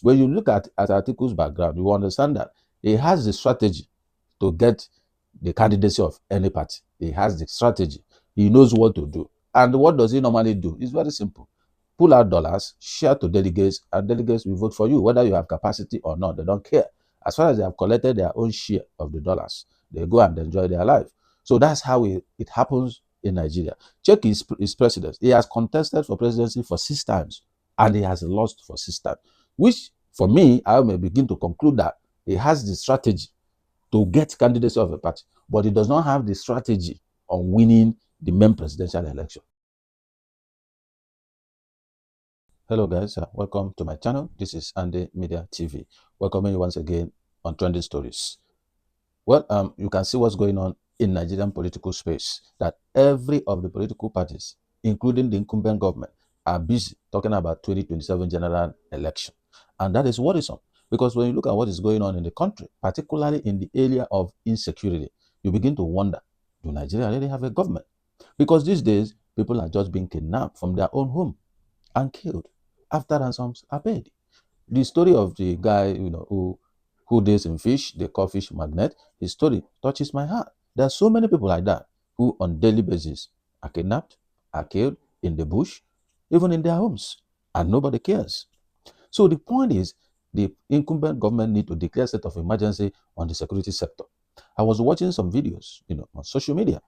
When you look at Atiku's background, you understand that he has the strategy to get the candidacy of any party. He has the strategy. He knows what to do. And what does he normally do? It's very simple. Pull out dollars, share to delegates, and delegates will vote for you, whether you have capacity or not. They don't care. As far as they have collected their own share of the dollars, they go and enjoy their life. So that's how it happens in Nigeria. Check his precedents. He has contested for presidency for 6 times, and he has lost for 6 times, which for me, I may begin to conclude that he has the strategy to get candidacy of a party, but he does not have the strategy on winning the main presidential election. Hello guys, welcome to my channel. This is Andy Media TV. Welcoming you once again on Trending Stories. Well, you can see what's going on in Nigerian political space, that every of the political parties, including the incumbent government, are busy talking about 2027 general election. And that is worrisome, because when you look at what is going on in the country, particularly in the area of insecurity, you begin to wonder, do Nigeria really have a government? Because these days, people are just being kidnapped from their own home and killed after ransoms are paid. The story of the guy, who deals in fish, the fish magnate, his story touches my heart. There are so many people like that who on daily basis are kidnapped, are killed in the bush, even in their homes, and nobody cares. So the point is, the incumbent government need to declare a state of emergency on the security sector. I was watching some videos, on social media,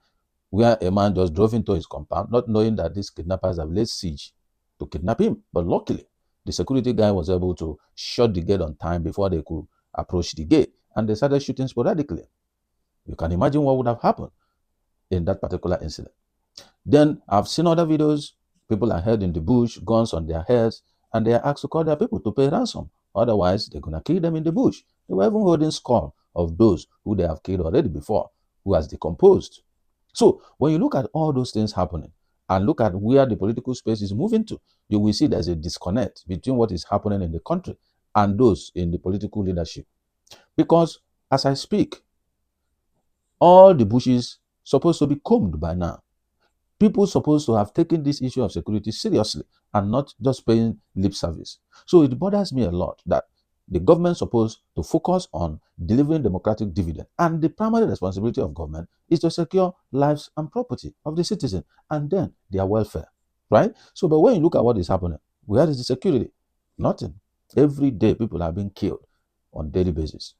where a man just drove into his compound, not knowing that these kidnappers have laid siege to kidnap him. But luckily, the security guy was able to shut the gate on time before they could approach the gate, and they started shooting sporadically. You can imagine what would have happened in that particular incident. Then I've seen other videos, people are held in the bush, guns on their heads, and they are asked to call their people to pay ransom. Otherwise, they're going to kill them in the bush. They were even holding skull of those who they have killed already before, who has decomposed. So when you look at all those things happening and look at where the political space is moving to, you will see there's a disconnect between what is happening in the country and those in the political leadership. Because as I speak, all the bushes supposed to be combed by now. People supposed to have taken this issue of security seriously and not just paying lip service. So it bothers me a lot that the government is supposed to focus on delivering democratic dividend, and the primary responsibility of government is to secure lives and property of the citizen and then their welfare, right? So, but when you look at what is happening, where is the security? Nothing. Every day people are being killed on daily basis.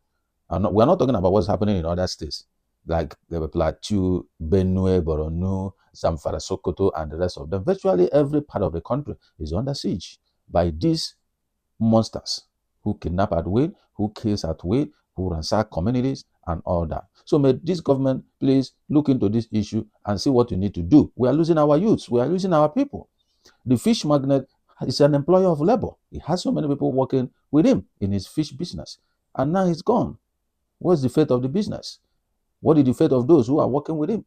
We're not talking about what's happening in other states like the Plateau, Benue, Borno, Zamfara, Sokoto, and the rest of them. Virtually every part of the country is under siege by these monsters who kidnap at will, who kills at will, who ransack communities, and all that. So may this government please look into this issue and see what you need to do. We are losing our youths. We are losing our people. The fish magnate is an employer of labor. He has so many people working with him in his fish business. And now he's gone. What's the fate of the business? What is the fate of those who are working with him?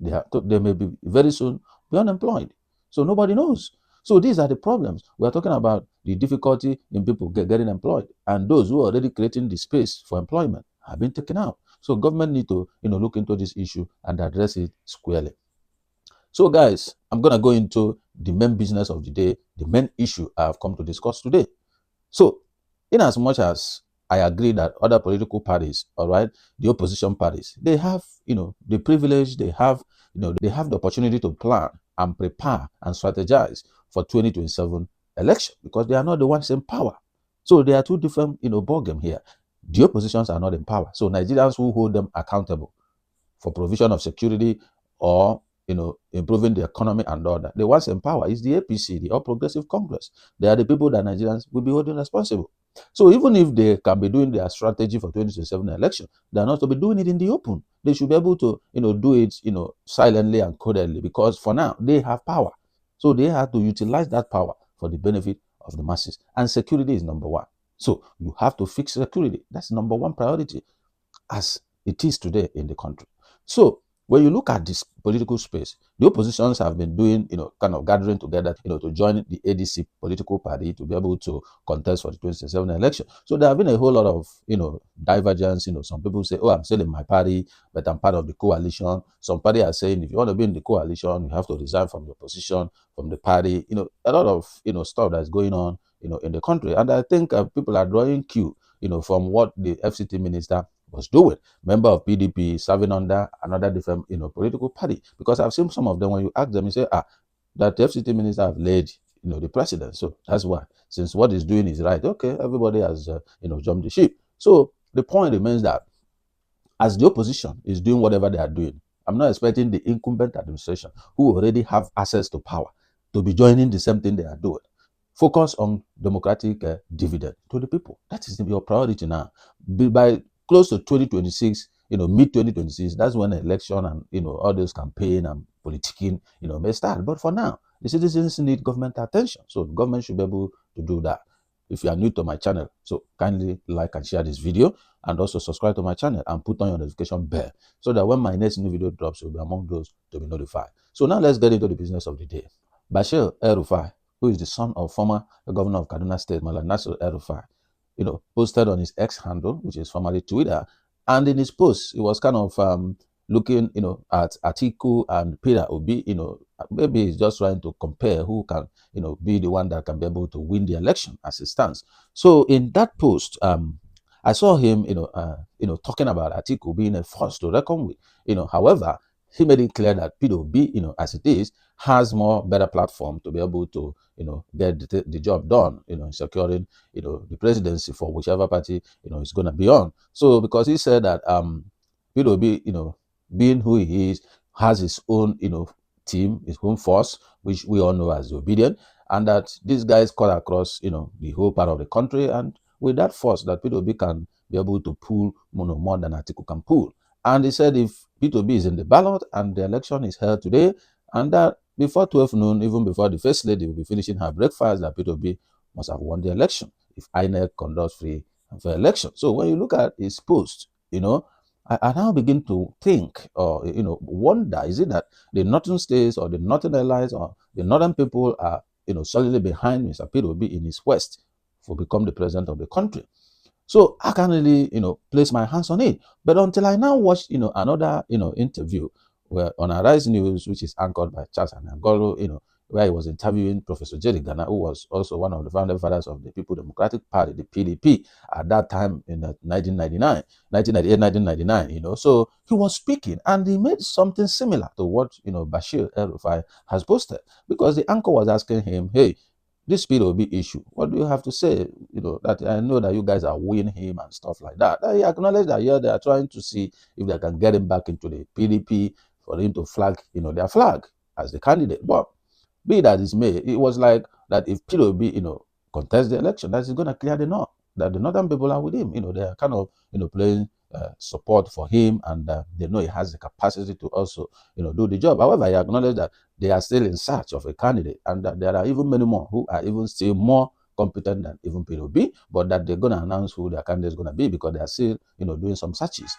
They may be very soon be unemployed. So nobody knows. So these are the problems. We are talking about the difficulty in people getting employed, and those who are already creating the space for employment have been taken out. So government need to look into this issue and address it squarely. So guys, I'm going to go into the main business of the day, the main issue I have come to discuss today. So in as much as I agree that other political parties, all right, the opposition parties, they have, the privilege, they have, they have the opportunity to plan and prepare and strategize for 2027 election, because they are not the ones in power. So there are two different, ballgame here. The oppositions are not in power. So Nigerians who hold them accountable for provision of security or, improving the economy and all that. The ones in power is the APC, the All Progressive Congress. They are the people that Nigerians will be holding responsible. So even if they can be doing their strategy for 2027 election, they are not to be doing it in the open. They should be able to, do it, silently and codedly, because for now they have power. So they have to utilize that power for the benefit of the masses. And security is number one. So you have to fix security. That's number one priority as it is today in the country. So when you look at this political space, the oppositions have been doing, kind of gathering together, to join the ADC political party to be able to contest for the 2027 election. So there have been a whole lot of, divergence. Some people say, oh, I'm still in my party, but I'm part of the coalition. Some party are saying, if you want to be in the coalition, you have to resign from your position, from the party. A lot of, stuff that's going on, in the country. And I think people are drawing cue, from what the FCT minister was doing, member of PDP serving under another different, political party. Because I've seen some of them, when you ask them, you say, that the FCT minister have led, the president. So that's why, since what he's doing is right, okay, everybody has, jumped the ship. So the point remains that as the opposition is doing whatever they are doing, I'm not expecting the incumbent administration, who already have access to power, to be joining the same thing they are doing. Focus on democratic dividend to the people. That is your priority now. By close to 2026, mid 2026, that's when election and all those campaign and politicking, may start. But for now, the citizens need government attention, so the government should be able to do that. If you are new to my channel, so kindly like and share this video, and also subscribe to my channel and put on your notification bell, so that when my next new video drops, you'll be among those to be notified. So now let's get into the business of the day. Bashir El-Rufai, who is the son of former governor of Kaduna State, Malam Nasir El-Rufai, posted on his X handle, which is formerly Twitter, and in his post, he was kind of looking, at Atiku and Peter Obi. Maybe he's just trying to compare who can, be the one that can be able to win the election as it stands. So in that post, I saw him, talking about Atiku being a force to reckon with. However, he made it clear that Peter Obi, as it is, has more better platform to be able to, get the job done, in securing, the presidency for whichever party, is going to be on. So because he said that Peter Obi, being who he is, has his own, team, his own force, which we all know as the Obedient, and that these guys cut across, the whole part of the country, and with that force that Peter Obi can be able to pull more than Atiku can pull. And he said if Peter Obi is in the ballot and the election is held today, and that before 12 noon, even before the First Lady will be finishing her breakfast, that Peter Obi must have won the election if INEC conducts free and fair election. So when you look at his post, I now begin to think or, wonder, is it that the northern states or the northern allies or the northern people are, solidly behind Mr. Peter Obi in his quest for become the president of the country? So I can't really, place my hands on it. But until I now watched, another, interview where on Arise News, which is anchored by Charles Anangolo, where he was interviewing Professor Gana, who was also one of the founding fathers of the People Democratic Party, the PDP, at that time in 1998, 1999, So he was speaking and he made something similar to what, Bashir El-Rufai has posted, because the anchor was asking him, hey, this Peter Obi issue, what do you have to say? That I know that you guys are wooing him and stuff like that. He acknowledged that, yeah, they are trying to see if they can get him back into the PDP for him to flag, their flag as the candidate. But be that is may, it was like that if Peter Obi, contests the election, that is going to clear the north, that the northern people are with him. They are kind of, playing support for him, and they know he has the capacity to also, do the job. However, he acknowledged that they are still in search of a candidate, and that there are even many more who are even still more competent than even Peter Obi, but that they're going to announce who their candidate is going to be, because they are still, doing some searches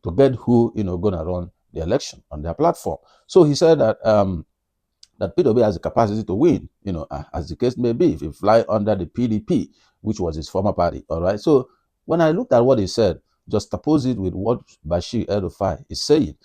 to get who, going to run the election on their platform. So he said that that Peter Obi has the capacity to win, as the case may be, if he fly under the PDP, which was his former party. All right. So when I looked at what he said, just oppose it with what Bashir El-Rufai is saying,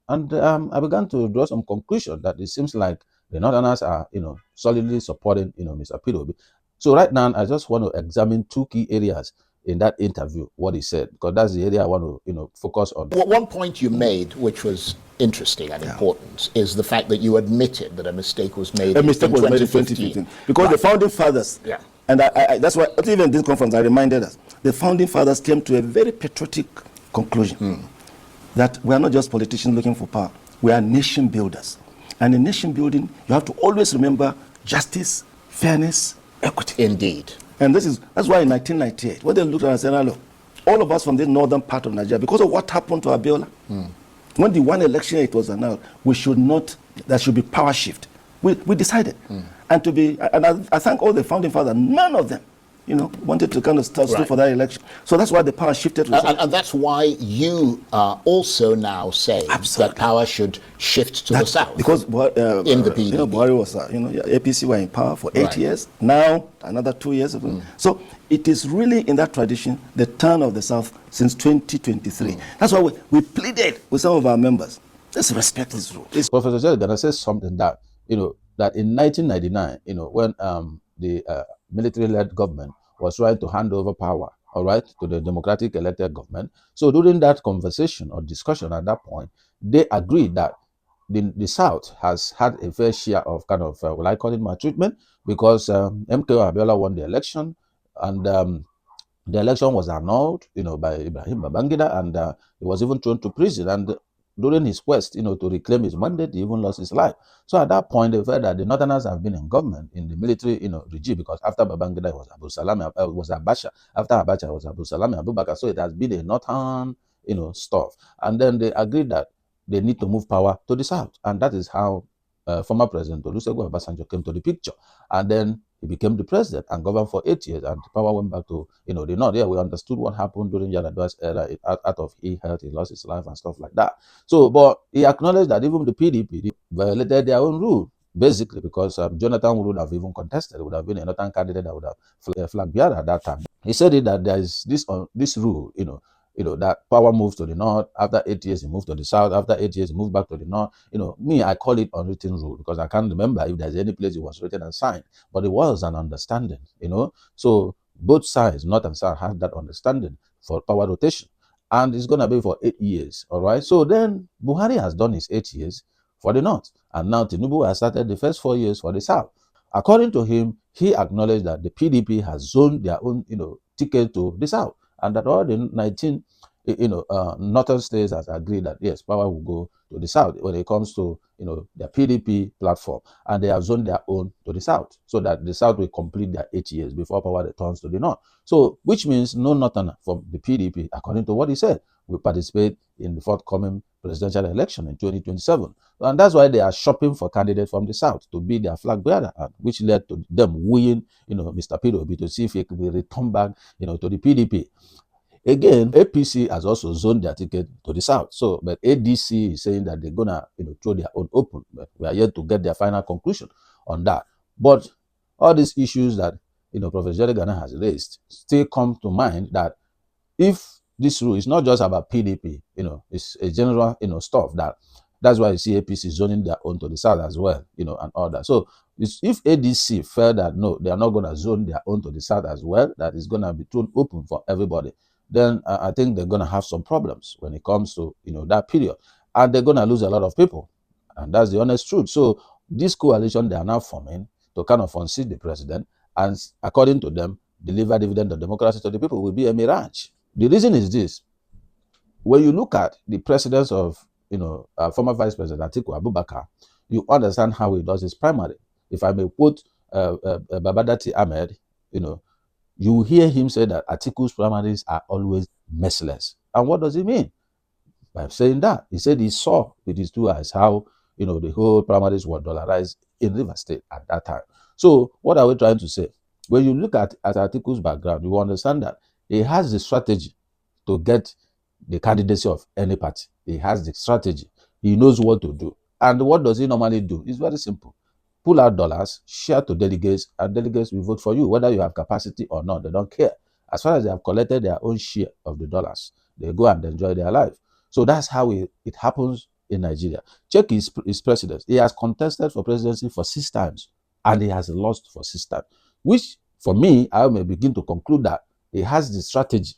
and I began to draw some conclusion that it seems like the Northerners are, solidly supporting, Mr. Peter Obi. So right now, I just want to examine two key areas in that interview, what he said, because that's the area I want to, focus on. Well, one point you made, which was interesting and important, is the fact that you admitted that a mistake was made. A mistake was made in 2015, because the founding fathers, and that's why even in this conference I reminded us, the founding fathers came to a very patriotic conclusion that we are not just politicians looking for power, we are nation builders. And in nation building, you have to always remember justice, fairness, equity. Indeed. And that's why in 1998, when they looked at us and said, look, all of us from the northern part of Nigeria, because of what happened to Abiola, when the one election it was announced, there should be power shift. We decided. And I thank all the founding fathers, none of them wanted to kind of start for that election. So that's why the power shifted to the south. And that's why you also now say that power should shift to the south. Because in the PDP. Buhari was, APC were in power for 8 years. Now, another 2 years. So it is really in that tradition, the turn of the south since 2023. That's why we pleaded with some of our members. Let's respect this rule. Professor Gana says something that, that in 1999, when the military-led government was trying to hand over power, all right, to the democratic elected government. So during that conversation or discussion at that point, they agreed that the South has had a fair share of kind of, will I call it maltreatment, because MKO Abiola won the election, and the election was annulled, by Ibrahim Babangida, and he was even thrown to prison. And during his quest, to reclaim his mandate, he even lost his life. So at that point, they felt that the Northerners have been in government, in the military, regime, because after Babangida it was Abu Salami, was Abacha. After Abacha it was Abu Salami Abubakar. So it has been a Northern, stuff. And then they agreed that they need to move power to the south, and that is how former President Olusegun Obasanjo came to the picture. And then he became the president and governed for 8 years, and the power went back to the north. Yeah, we understood what happened during Yar'Adua's era. Out of ill health, he lost his life and stuff like that. So, but he acknowledged that even the PDP violated their own rule, basically, because Jonathan would have even contested. It would have been a northern candidate that would have flagged bearer at that time. He said that there is this rule, that power moves to the north. After 8 years, he moved to the south. After 8 years, he moved back to the north. Me, I call it unwritten rule, because I can't remember if there's any place it was written and signed, but it was an understanding, So both sides, north and south, had that understanding for power rotation. And it's going to be for 8 years, all right? So then Buhari has done his 8 years for the north, and now Tinubu has started the first 4 years for the south. According to him, he acknowledged that the PDP has zoned their own, ticket to the south, and that all the 19, northern states has agreed that yes, power will go to the south when it comes to, their PDP platform, and they have zoned their own to the south, so that the south will complete their 8 years before power returns to the north. So, which means no northerner from the PDP, according to what he said, will participate in the forthcoming presidential election in 2027. And that's why they are shopping for candidates from the south to be their flag bearer, which led to them wooing, Mr. Peter Obi to see if he could return back, to the PDP. Again, APC has also zoned their ticket to the south. So, but ADC is saying that they're gonna, throw their own open. But we are yet to get their final conclusion on that. But all these issues that Professor Gana has raised still come to mind, that if this rule is not just about PDP, it's a general, stuff that's why you see APC zoning their own to the south as well, and all that. So if ADC felt that no, they are not going to zone their own to the south as well, that is going to be thrown open for everybody, then I think they're going to have some problems when it comes to, that period. And they're going to lose a lot of people. And that's the honest truth. So this coalition they are now forming to kind of unseat the president, and according to them, deliver dividend of democracy to the people will be a mirage. The reason is this. When you look at the precedence of, former Vice President Atiku Abubakar, you understand how he does his primary. If I may quote Babadati Ahmed, you hear him say that Atiku's primaries are always merciless. And what does he mean by saying that? He said he saw with his 2 eyes how, the whole primaries were dollarized in Rivers State at that time. So what are we trying to say? When you look at Atiku's background, you understand that he has the strategy to get the candidacy of any party. He has the strategy. He knows what to do. And what does he normally do? It's very simple. Pull out dollars, share to delegates, and delegates will vote for you, whether you have capacity or not. They don't care. As far as they have collected their own share of the dollars, they go and enjoy their life. So that's how it happens in Nigeria. Check his precedence. He has contested for presidency for 6 times, and he has lost for 6 times, which, for me, I may begin to conclude that he has the strategy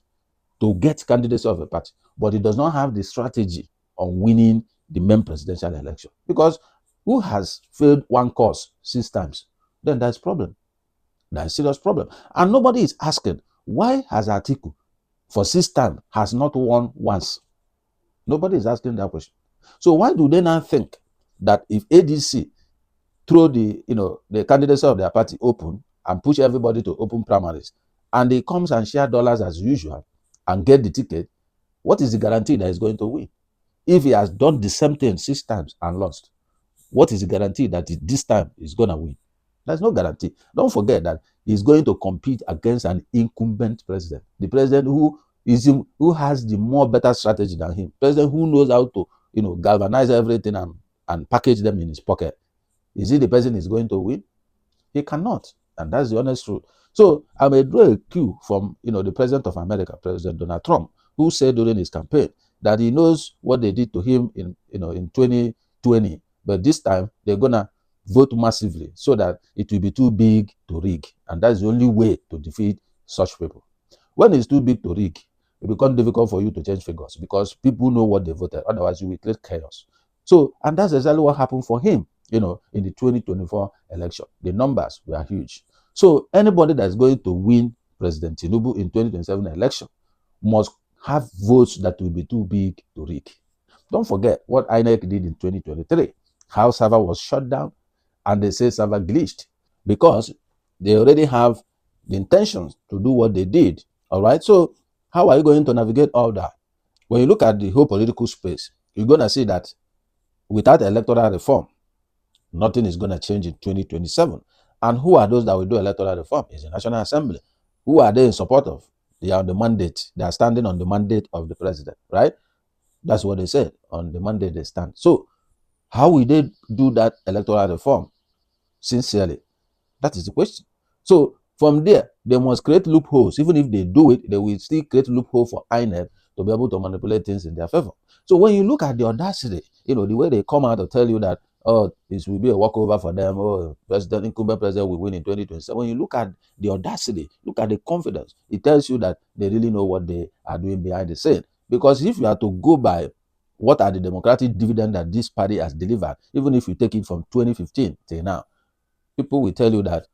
to get candidacy of a party, but he does not have the strategy on winning the main presidential election. Because who has failed one course 6 times? Then there's a problem. There's a serious problem. And nobody is asking, why has Atiku for 6 times has not won once? Nobody is asking that question. So why do they now think that if ADC throw the candidacy of their party open and push everybody to open primaries, and he comes and share dollars as usual and get the ticket, what is the guarantee that he's going to win? If he has done the same thing 6 times and lost, what is the guarantee that this time he's going to win? There's no guarantee. Don't forget that he's going to compete against an incumbent president, the president who has the more better strategy than him, president who knows how to galvanize everything and package them in his pocket. Is he the person who's going to win? He cannot, and that's the honest truth. So I may draw a cue from the president of America, President Donald Trump, who said during his campaign that he knows what they did to him in 2020, but this time they're gonna vote massively so that it will be too big to rig, and that's the only way to defeat such people. When it's too big to rig, it becomes difficult for you to change figures because people know what they voted. Otherwise, you will create chaos. So, and that's exactly what happened for him. In the 2024 election, the numbers were huge. So anybody that's going to win President Tinubu in 2027 election must have votes that will be too big to rig. Don't forget what INEC did in 2023. How server was shut down, and they say server glitched because they already have the intentions to do what they did. All right. So how are you going to navigate all that? When you look at the whole political space, you're going to see that without electoral reform, nothing is going to change in 2027. And who are those that will do electoral reform? It's the National Assembly. Who are they in support of? They are on the mandate. They are standing on the mandate of the president, right? That's what they said. On the mandate they stand. So how will they do that electoral reform? Sincerely, that is the question. So from there, they must create loopholes. Even if they do it, they will still create loophole for INEC to be able to manipulate things in their favor. So when you look at the audacity, the way they come out to tell you that, oh, this will be a walkover for them, oh, incumbent president will win in 2027. When you look at the audacity, look at the confidence, it tells you that they really know what they are doing behind the scene. Because if you are to go by what are the democratic dividend that this party has delivered, even if you take it from 2015 till now, people will tell you that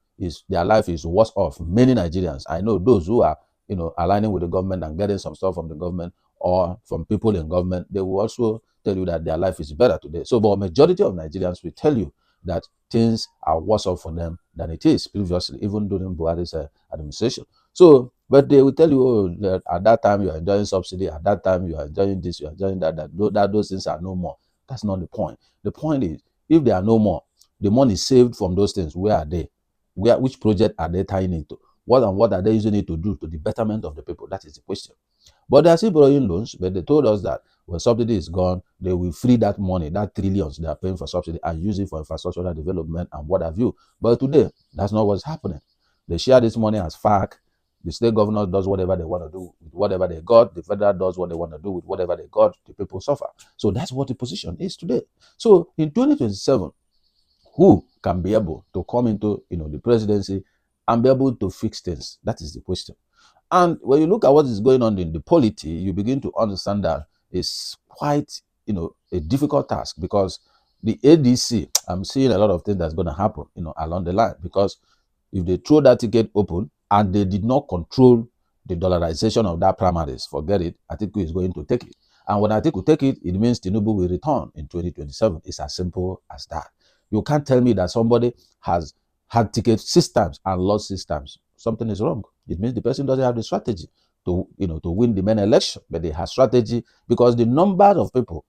their life is worse off. Many Nigerians, I know those who are, aligning with the government and getting some stuff from the government or from people in government, they will also tell you that their life is better today. So, but majority of Nigerians will tell you that things are worse off for them than it is previously, even during Buhari's administration. So, but they will tell you, oh, that at that time you are enjoying subsidy, at that time you are enjoying this, you are enjoying that those things are no more. That's not the point. The point is, if they are no more, the money saved from those things, where are they? Which project are they tying into? What are they using it to do to the betterment of the people? That is the question. But they are still borrowing loans, but they told us that when subsidy is gone, they will free that money, that trillions they are paying for subsidy, and use it for infrastructural development and what have you. But today, that's not what's happening. They share this money as FAC. The state governor does whatever they want to do with whatever they got. The federal does what they want to do with whatever they got. The people suffer. So that's what the position is today. So in 2027, who can be able to come into the presidency and be able to fix things? That is the question. And when you look at what is going on in the polity, you begin to understand that it's quite a difficult task, because the ADC, I'm seeing a lot of things that's going to happen along the line, because if they throw that ticket open and they did not control the dollarization of that primaries, forget it. Atiku is going to take it. And when Atiku take it, it means Tinubu will return in 2027. It's as simple as that. You can't tell me that somebody has had tickets 6 times and lost 6 times. Something is wrong. It means the person doesn't have the strategy to win the main election, but they have strategy, because the number of people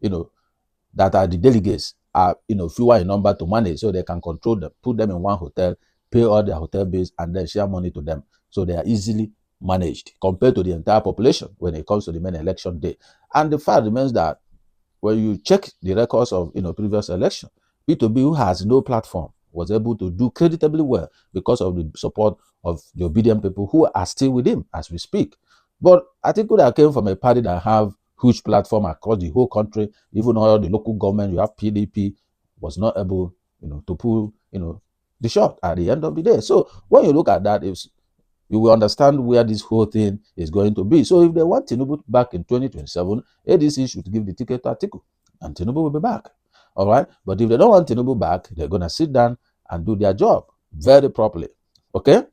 that are the delegates are fewer in number to manage, so they can control them, put them in one hotel, pay all their hotel bills, and then share money to them. So they are easily managed compared to the entire population when it comes to the main election day. And the fact remains that when you check the records of previous election, P2B, who has no platform, was able to do creditably well because of the support of the obedient people who are still with him as we speak. But I think that came from a party that have huge platform across the whole country. Even all the local government, you have PDP, was not able to pull the shot at the end of the day. So when you look at that, you will understand where this whole thing is going to be. So if they want Tinubu back in 2027, ADC should give the ticket to Atiku, and Tinubu will be back. All right? But if they don't want Tinubu back, they're going to sit down and do their job very properly. Okay?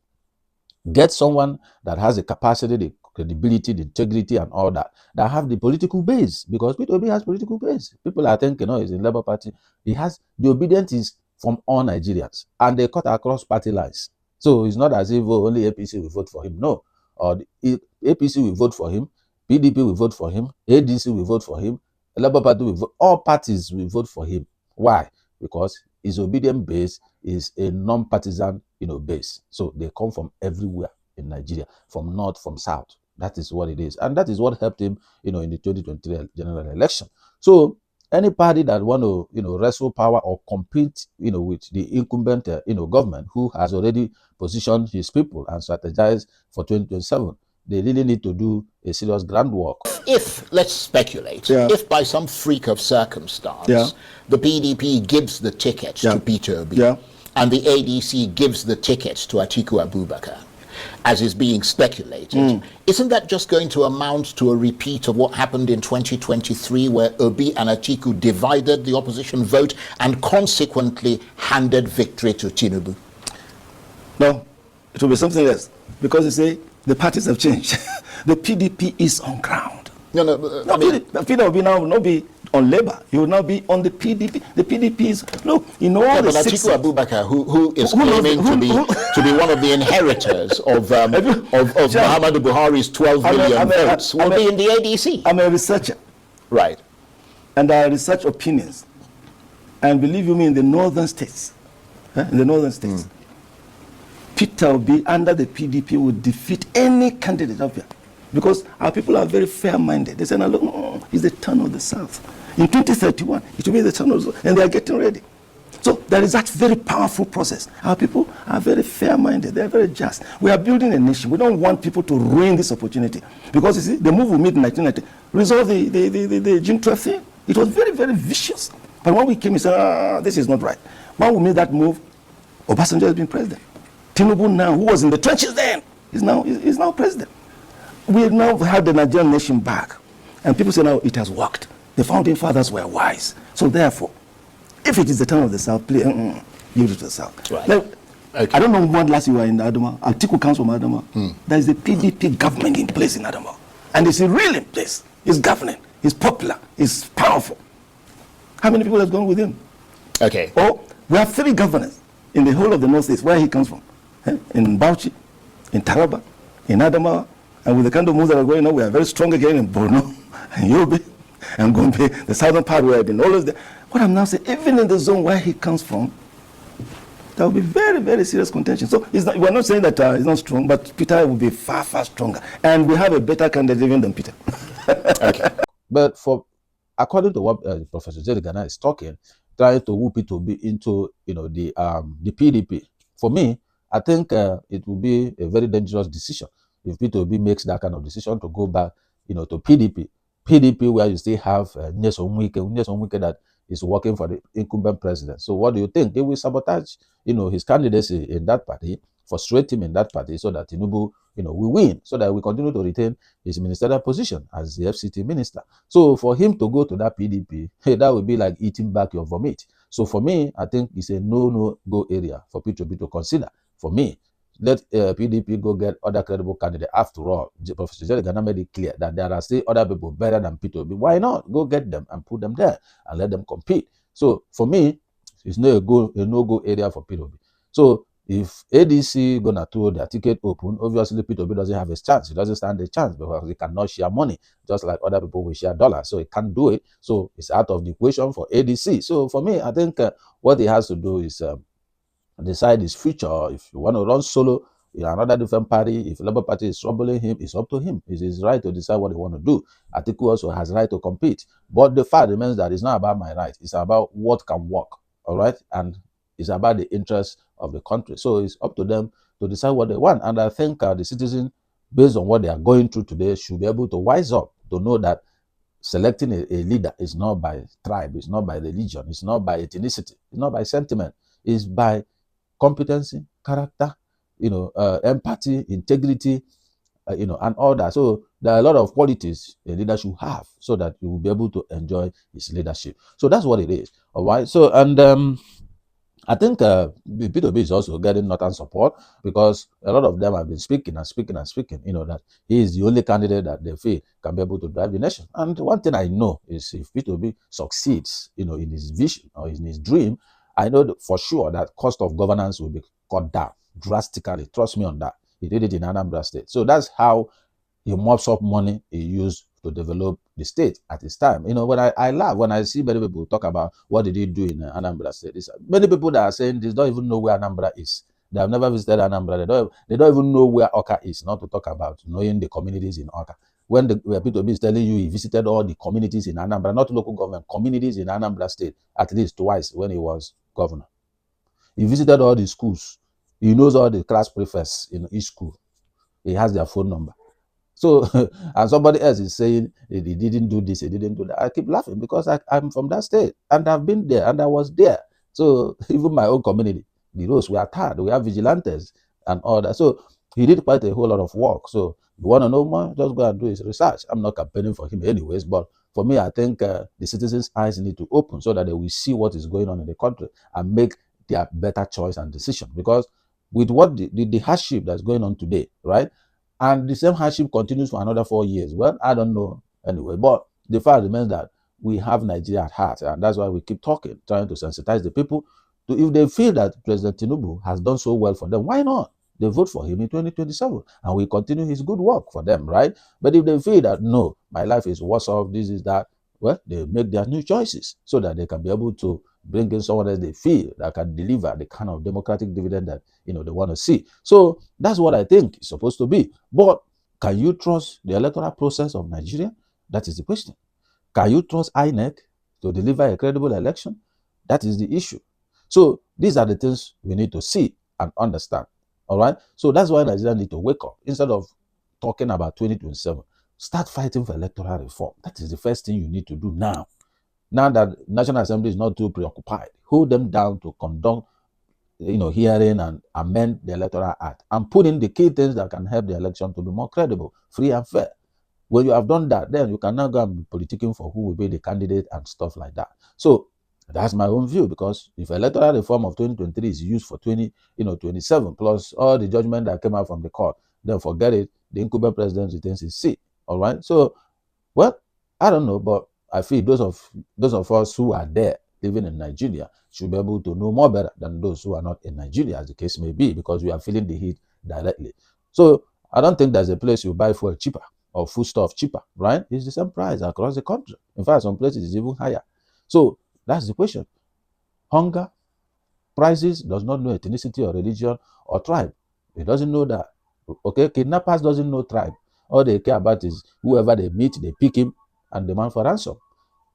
Get someone that has the capacity, the credibility, the integrity, and all that have the political base, because Peter Obi has political base. People are thinking, he's in Labour Party. He has the obedience is from all Nigerians, and they cut across party lines. So it's not as if only APC will vote for him. No. Or the APC will vote for him, PDP will vote for him, ADC will vote for him, Labour Party will vote, all parties will vote for him. Why? Because his obedient base is a non-partisan, base. So they come from everywhere in Nigeria, from north, from south. That is what it is, and that is what helped him, in the 2023 general election. So any party that want to, wrestle power or compete, with the incumbent, government who has already positioned his people and strategized for 2027, they really need to do a serious groundwork. If, let's speculate, if by some freak of circumstance, the PDP gives the ticket to Peter Obi, and the ADC gives the ticket to Atiku Abubakar, as is being speculated, isn't that just going to amount to a repeat of what happened in 2023, where Obi and Atiku divided the opposition vote and consequently handed victory to Tinubu? No, it will be something else, because you see, the parties have changed. The PDP is on ground. I mean, Peter Obi now will not be on Labour. He will now be on the PDP. The PDP is, look, all the Atiku Abubakar, who is claiming to be one of the inheritors of Muhammadu Buhari's 12 million votes, will be in the ADC. I'm a researcher. Right. And I research opinions. And believe you me, in the northern states, Peter Obi under the PDP would defeat any candidate up here. Because our people are very fair-minded. They say, no, look, it's the turn of the South. In 2031, it will be the turn of the South, and they are getting ready. So there is that very powerful process. Our people are very fair-minded. They are very just. We are building a nation. We don't want people to ruin this opportunity. Because, you see, the move we made in 1990 resolved the June 12th thing. It was very, very vicious. But when we came, we said, this is not right. When we made that move, Obasanjo has been president. Tinubu now, who was in the trenches then, is now president. We now have the Nigerian nation back. And people say now it has worked. The founding fathers were wise. So therefore, if it is the turn of the South, please give it to the South. Right. Now, I don't know when last you were in Adama. Atiku comes from Adama. There is a PDP government in place in Adama. And it's really in place. It's governing. It's popular. It's powerful. How many people have gone with him? Okay. Oh, we have 3 governors in the whole of the Northeast, where he comes from. In Bauchi, in Taraba, in Adamawa. And with the kind of moves that are going on, we are very strong again in Borno, and Yobe, and Gombe, the southern part where I've been always there. What I'm now saying, even in the zone where he comes from, there will be very, very serious contention. So we're not saying that he's not strong, but Peter will be far, far stronger. And we have a better candidate even than Peter. Okay. But according to what Professor Gana is talking, trying to whoop it to be into the PDP. For me, I think it will be a very dangerous decision if Peter Obi makes that kind of decision to go back, to PDP. PDP, where you still have Nyesom Wike that is working for the incumbent president. So what do you think? They will sabotage, his candidacy in that party, frustrate him in that party, so that Tinubu, will win, so that we continue to retain his ministerial position as the FCT minister. So for him to go to that PDP, that would be like eating back your vomit. So for me, I think it's a no-go area for Peter Obi to consider. For me, let PDP go get other credible candidates. After all, Professor Jerry Gana made it clear that there are still other people better than Peter Obi. Why not? Go get them and put them there and let them compete. So for me, it's no no-go area for Peter Obi. So if ADC gonna throw their ticket open, obviously Peter Obi doesn't have a chance. He doesn't stand a chance because he cannot share money, just like other people will share dollars. So he can't do it. So it's out of the equation for ADC. So for me, I think what he has to do is decide his future. If you want to run solo in another different party, if Labour Party is troubling him, it's up to him. It's his right to decide what he want to do. Atiku also has right to compete. But the fact remains that it's not about my right. It's about what can work, all right? And it's about the interests of the country. So it's up to them to decide what they want. And I think the citizens, based on what they are going through today, should be able to wise up to know that selecting a leader is not by tribe, it's not by religion, it's not by ethnicity, it's not by sentiment, it's by competency, character, empathy, integrity, and all that. So there are a lot of qualities a leader should have so that you will be able to enjoy his leadership. So that's what it is. All right. So, and I think Peter Obi is also getting northern support because a lot of them have been speaking, that he is the only candidate that they feel can be able to drive the nation. And one thing I know is if Peter Obi succeeds, in his vision or in his dream, I know for sure that cost of governance will be cut down drastically. Trust me on that. He did it in Anambra State. So that's how he mops up money he used to develop the state at his time. When I laugh when I see many people talk about what did he do in Anambra State. Many people that are saying this don't even know where Anambra is. They have never visited Anambra. They don't even know where Oka is, not to talk about knowing the communities in Oka. When Peter Obi is telling you he visited all the communities in Anambra, not local government, communities in Anambra State, at least twice when he was governor. He visited all the schools. He knows all the class prefects in each school. He has their phone number. So, and somebody else is saying he didn't do this, he didn't do that. I keep laughing because I'm from that state and I've been there and I was there. So, even my own community, the roads were tired. We have vigilantes and all that. So, he did quite a whole lot of work. So, you want to know more? Just go and do his research. I'm not campaigning for him anyways, but for me, I think the citizens' eyes need to open so that they will see what is going on in the country and make their better choice and decision. Because with what the hardship that's going on today, right? And the same hardship continues for another 4 years. Well, I don't know anyway, but the fact remains that we have Nigeria at heart, and that's why we keep talking, trying to sensitize the people to, if they feel that President Tinubu has done so well for them, why not? They vote for him in 2027 and we continue his good work for them, right? But if they feel that, no, my life is worse off, this is that, well, they make their new choices so that they can be able to bring in someone else they feel that can deliver the kind of democratic dividend that they want to see. So that's what I think it's supposed to be. But can you trust the electoral process of Nigeria? That is the question. Can you trust INEC to deliver a credible election? That is the issue. So these are the things we need to see and understand. All right. So that's why Nigeria need to wake up. Instead of talking about 2027, start fighting for electoral reform. That is the first thing you need to do now. Now that National Assembly is not too preoccupied, hold them down to conduct, hearing and amend the Electoral Act and put in the key things that can help the election to be more credible, free and fair. When you have done that, then you can now go and be politicking for who will be the candidate and stuff like that. So that's my own view, because if electoral reform of 2023 is used for 2027 plus all the judgment that came out from the court, then forget it. The incumbent president retains his seat. All right. So, well, I don't know, but I feel those of us who are there living in Nigeria should be able to know more better than those who are not in Nigeria, as the case may be, because we are feeling the heat directly. So I don't think there's a place you buy fuel cheaper or food stuff cheaper, right? It's the same price across the country. In fact, some places it's even higher. So that's the question. Hunger, prices does not know ethnicity or religion or tribe. It doesn't know that. Okay, kidnappers doesn't know tribe. All they care about is whoever they meet, they pick him and demand for ransom.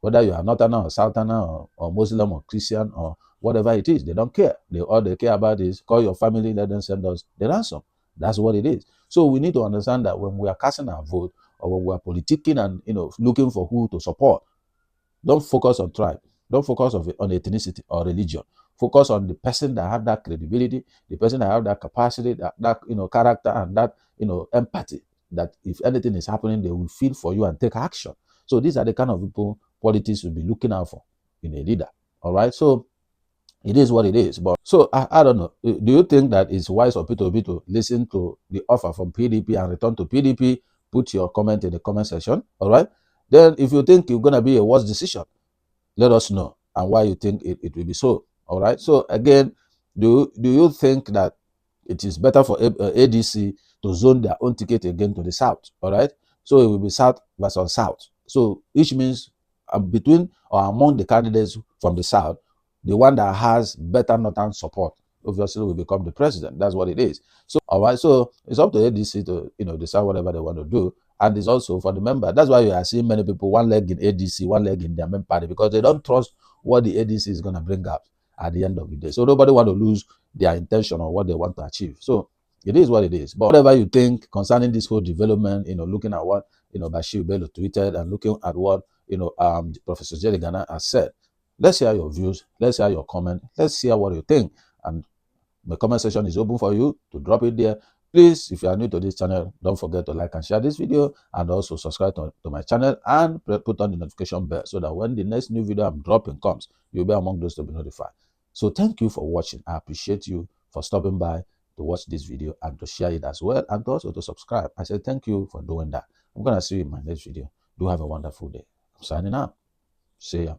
Whether you are Northerner or Southerner or Muslim or Christian or whatever it is, they don't care. All they care about is call your family, let them send us the ransom. That's what it is. So we need to understand that when we are casting our vote or when we are politicking and looking for who to support, don't focus on tribe. Don't focus on ethnicity or religion. Focus on the person that have that credibility, the person that have that capacity, that character and that empathy. That if anything is happening, they will feel for you and take action. So these are the kind of people politics will be looking out for in a leader. All right. So it is what it is. But so I don't know. Do you think that it's wise for Peter Obi to listen to the offer from PDP and return to PDP? Put your comment in the comment section. All right. Then if you think you're gonna be a worse decision, let us know and why you think it will be so. All right. So again, do you think that it is better for ADC to zone their own ticket again to the south? All right. So it will be south versus south. So which means between or among the candidates from the south, the one that has better northern support obviously will become the president. That's what it is. So all right. So it's up to ADC to decide whatever they want to do. And it's also for the member. That's why you are seeing many people one leg in ADC, one leg in their main party, because they don't trust what the ADC is going to bring up at the end of the day. So nobody want to lose their intention or what they want to achieve. So it is what it is. But whatever you think concerning this whole development, looking at what Bashir Bello tweeted and looking at what Professor Jerry Gana has said, let's hear your views. Let's hear your comment. Let's hear what you think. And the comment section is open for you to drop it there. Please, if you are new to this channel, don't forget to like and share this video, and also subscribe to my channel and put on the notification bell so that when the next new video I'm dropping comes, you'll be among those to be notified. So thank you for watching. I appreciate you for stopping by to watch this video and to share it as well, and also to subscribe. I say thank you for doing that. I'm going to see you in my next video. Do have a wonderful day. I'm signing out. See ya.